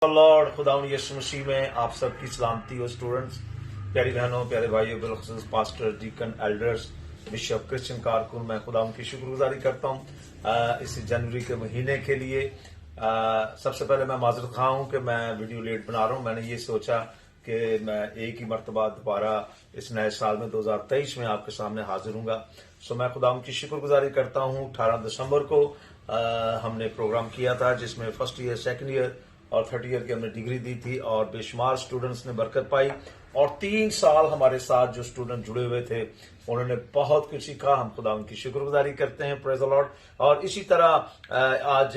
Lord खुदा यीशु मसीह में आप सबकी सलामती हो स्टूडेंट्स, प्यारी बहनों, प्यारे भाइयों, बिलखुसूस pastor, deacon, elders, bishop, Christian कारकुन, मैं खुदा की शुक्रगुजारी करता हूँ इस जनवरी के महीने के लिए। सबसे पहले मैं माजरत खा हूँ कि मैं वीडियो लेट बना रहा हूँ। मैंने ये सोचा कि मैं एक ही मरतबा दोबारा इस नए साल में 2023 में आपके सामने हाजिर हूँगा। सो मैं खुदा की शुक्रगुजारी करता हूँ। 18 दिसंबर को हमने प्रोग्राम किया था जिसमें फर्स्ट ईयर, सेकेंड ईयर और थर्ड ईयर की हमने डिग्री दी थी और बेशुमार स्टूडेंट्स ने बरकत पाई। और 3 साल हमारे साथ जो स्टूडेंट जुड़े हुए थे उन्होंने बहुत कुछ सीखा। हम खुदा उनकी शुक्रगुजारी करते हैं, प्रेज द लॉर्ड। और इसी तरह आज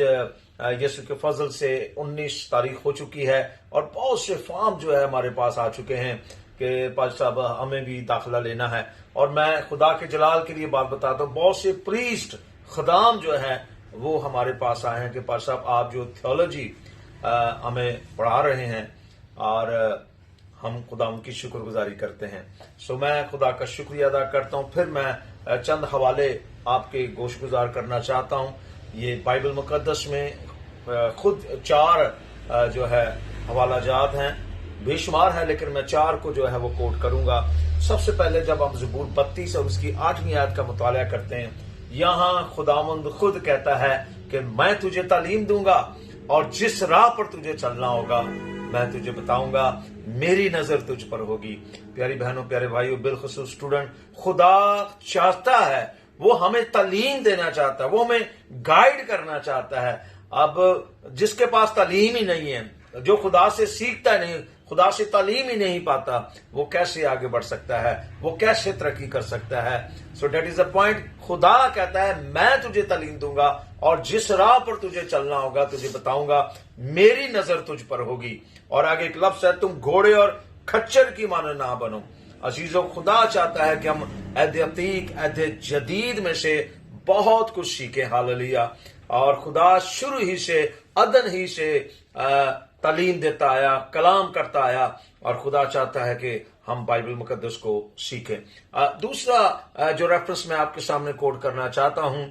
यीशु के फजल से 19 तारीख हो चुकी है और बहुत से फॉर्म जो है हमारे पास आ चुके हैं कि पाज साहब हमें भी दाखिला लेना है। और मैं खुदा के जलाल के लिए बात बताता हूँ, बहुत से प्रीस्ट खदाम जो है वो हमारे पास आए हैं कि पाज साहब आप जो थियोलॉजी हमें पढ़ा रहे हैं और हम खुदा उनकी शुक्रगुजारी करते हैं। सो मैं खुदा का शुक्रिया अदा करता हूं। फिर मैं चंद हवाले आपके गोशगुजार करना चाहता हूं। ये बाइबल मुकद्दस में खुद 4 जो है हवाला जात हैं, बेशुमार है, लेकिन मैं 4 को जो है वो कोट करूंगा। सबसे पहले जब हम ज़बूर 32 और उसकी 8वीं आयत का मुताला करते हैं, यहां खुदावंद खुद कहता है कि मैं तुझे तालीम दूंगा और जिस राह पर तुझे चलना होगा मैं तुझे बताऊंगा, मेरी नजर तुझ पर होगी। प्यारी बहनों, प्यारे भाइयों, बिलखुसूस स्टूडेंट, खुदा चाहता है, वो हमें तालीम देना चाहता है, वो हमें गाइड करना चाहता है। अब जिसके पास तालीम ही नहीं है, जो खुदा से सीखता नहीं, खुदा से तालीम ही नहीं पाता, वो कैसे आगे बढ़ सकता है, वो कैसे तरक्की कर सकता है। सो डेट इज द पॉइंट। खुदा कहता है मैं तुझे तालीम दूंगा और जिस राह पर तुझे चलना होगा तुझे बताऊंगा, मेरी नजर तुझ पर होगी। और आगे एक लफ्ज है, तुम घोड़े और खच्चर की मानो ना बनो। अजीजों, खुदा चाहता है कि हम अहद अतीक, अहद जदीद में से बहुत कुछ सीखें। हालेलुया। और खुदा शुरू ही से, अदन ही से तालीम देता आया, कलाम करता आया और खुदा चाहता है कि हम बाइबल मुकद्दस को सीखें। दूसरा जो रेफरेंस मैं आपके सामने कोट करना चाहता हूं,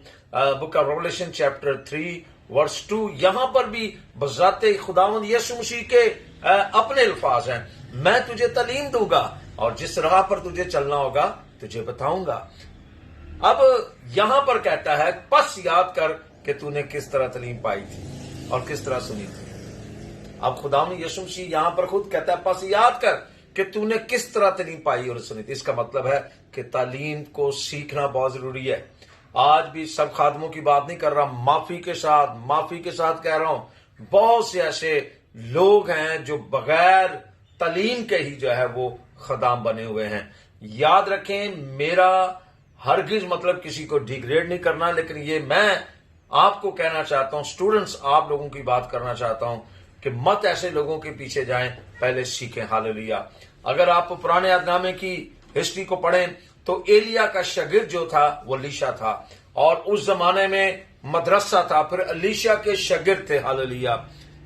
book of Revelation chapter 3 verse 2। यहां पर भी बजाते खुदावंद यीशु मसीह के अपने अल्फाज हैं, मैं तुझे तालीम दूंगा और जिस राह पर तुझे चलना होगा तुझे बताऊंगा। अब यहां पर कहता है, बस याद कर कि तूने किस तरह तालीम पाई थी और किस तरह सुनी थी। अब खुदावंद यीशु मसीह यहां पर खुद कहता है, बस याद कर कि तूने किस तरह तालीम पाई और सुनी थी। इसका मतलब है कि तालीम को सीखना बहुत जरूरी है। आज भी सब खादमों की बात नहीं कर रहा, माफी के साथ कह रहा हूं, बहुत से ऐसे लोग हैं जो बगैर तालीम के ही जो है वो खदाम बने हुए हैं। याद रखें, मेरा हरगिज मतलब किसी को डिग्रेड नहीं करना, लेकिन ये मैं आपको कहना चाहता हूं, स्टूडेंट्स, आप लोगों की बात करना चाहता हूं कि मत ऐसे लोगों के पीछे जाएं, पहले सीखें। हालेलुया। अगर आप पुराने अहदनामे की हिस्ट्री को पढ़ें तो एलिया का शागिर्द जो था वो अलीशा था और उस जमाने में मदरसा था। फिर अलीशा के शागिर्द थे, हालेलुया,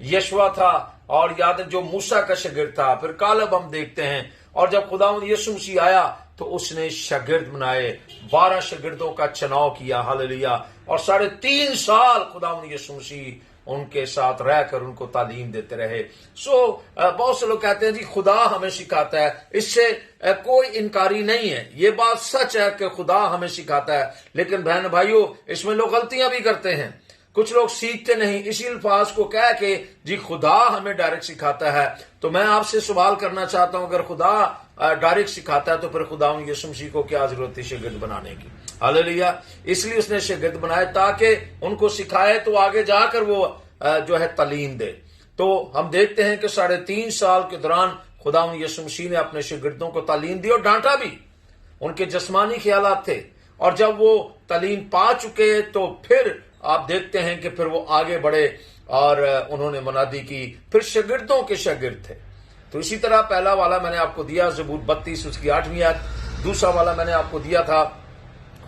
यशवा था और याद जो मूसा का शागिर्द था। फिर कालब हम देखते हैं। और जब खुदावंद यीशु मसीह आया तो उसने शागिर्द बनाए, 12 शागिर्दों का चुनाव किया, हालेलुया। और 3.5 साल खुदावंद यीशु मसीह उनके साथ रहकर उनको तालीम देते रहे। बहुत से लोग कहते हैं जी खुदा हमें सिखाता है, इससे कोई इनकारी नहीं है। ये बात सच है कि खुदा हमें सिखाता है, लेकिन बहन भाइयों, इसमें लोग गलतियां भी करते हैं। कुछ लोग सीखते नहीं, इसी अल्फाज को कह के जी खुदा हमें डायरेक्ट सिखाता है। तो मैं आपसे सवाल करना चाहता हूं, अगर खुदा डायरेक्ट सिखाता है तो फिर खुदा यीशु मसीह को क्या जरूरत है शागिर्द बनाने की। हालेलुया। इसलिए उसने शागिर्द बनाए ताकि उनको सिखाए तो आगे जाकर वो जो है तालीम दे। तो हम देखते हैं कि 3.5 साल के दौरान खुदा यीशु मसीह ने अपने शागिर्दों को तालीम दी और डांटा भी। उनके जिस्मानी ख्यालात थे और जब वो तालीम पा चुके तो फिर आप देखते हैं कि फिर वो आगे बढ़े और उन्होंने मुनादी की। फिर शागिर्दों के शागिर्द थे। तो इसी तरह पहला वाला मैंने आपको दिया ज़बूर 32 उसकी 8वीं आयत। दूसरा वाला मैंने आपको दिया था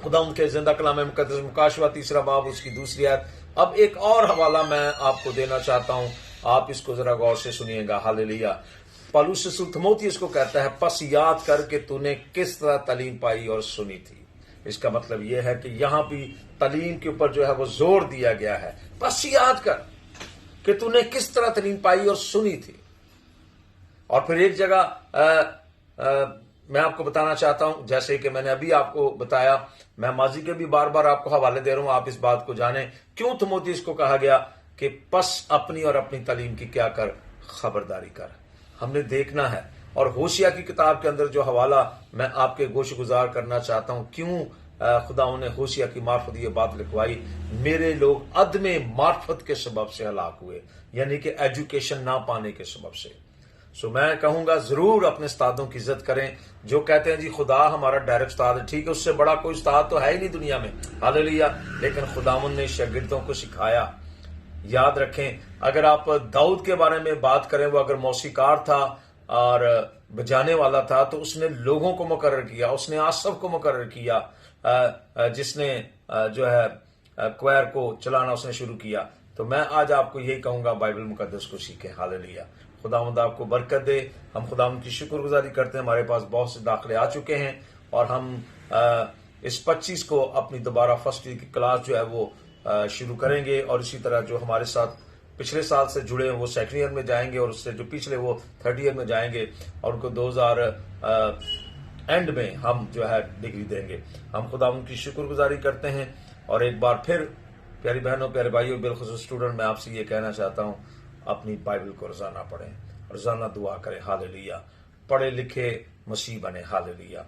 खुदा उनके जिंदा कलाम मुकद्दस मुकाशवा 3 बाब उसकी 2 आयत। अब एक और हवाला मैं आपको देना चाहता हूं, आप इसको जरा गौर से सुनिएगा। हालेलुया। पौलुस रसूल तीमुथियुस को कहता है, बस याद कर कि तूने किस तरह तालीम पाई और सुनी थी। इसका मतलब यह है कि यहां भी तालीम के ऊपर जो है वो जोर दिया गया है। बस याद कर कि तूने किस तरह तालीम पाई और सुनी थी। और फिर एक जगह मैं आपको बताना चाहता हूं, जैसे कि मैंने अभी आपको बताया, मैं माजी के भी बार बार आपको हवाले दे रहा हूं, आप इस बात को जाने क्यों तिमोथी को कहा गया कि बस अपनी और अपनी तालीम की क्या कर, खबरदारी कर। हमने देखना है। और होशिया की किताब के अंदर जो हवाला मैं आपके गोश गुजार करना चाहता हूं, क्यों खुदा ने होशिया की मार्फत ये बात लिखवाई, मेरे लोग अदमे मार्फत के सबब से हलाक हुए, यानी कि एजुकेशन ना पाने के सबब से। सो मैं कहूंगा जरूर अपने उस्तादों की इज्जत करें। जो कहते हैं जी खुदा हमारा डायरेक्ट उस्ताद है, ठीक है, उससे बड़ा कोई उस्ताद तो है ही नहीं दुनिया में, हालेलुया। लेकिन खुदावन ने शागिर्दों को सिखाया। याद रखें, अगर आप दाऊद के बारे में बात करें, वो अगर मौसीकार था और बजाने वाला था, तो उसने लोगों को मुकर्रर किया, उसने आसफ को मुकर्रर किया, जिसने जो है क्वायर को चलाना उसने शुरू किया। तो मैं आज आपको यही कहूंगा, बाइबल मुकद्दस को सीखें, हालेलुया। खुदावंद आपको बरकत दे। हम खुदावंद की शुक्रगुजारी करते हैं, हमारे पास बहुत से दाखिले आ चुके हैं और हम इस 25 को अपनी दोबारा फर्स्ट ईयर की क्लास जो है वो शुरू करेंगे। और इसी तरह जो हमारे साथ पिछले साल से जुड़े हैं वो सेकेंड ईयर में जाएंगे, और उससे जो पिछले वो थर्ड ईयर में जाएंगे, और उनको 2000 एंड में हम जो है डिग्री देंगे। हम खुदावंद की शुक्रगुजारी करते हैं। और एक बार फिर प्यारी बहनों, प्यारे भाइयों, बिलखुसूस स्टूडेंट, मैं आपसे ये कहना चाहता हूं, अपनी बाइबल को रोजाना पढ़ें, रोजाना दुआ करें, हालेलुया। पढ़े लिखे मसीह बने, हालेलुया।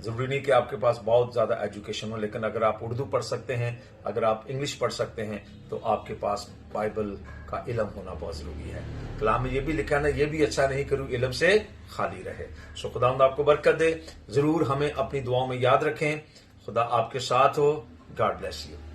जरूरी नहीं कि आपके पास बहुत ज्यादा एजुकेशन हो, लेकिन अगर आप उर्दू पढ़ सकते हैं, अगर आप इंग्लिश पढ़ सकते हैं, तो आपके पास बाइबल का इल्म होना बहुत जरूरी है। कलाम में ये भी लिखा ना, ये भी अच्छा नहीं करूं इल्म से खाली रहे। सो खुदावंद आपको बरकत दे। जरूर हमें अपनी दुआओं में याद रखें। खुदा आपके साथ हो। God bless you.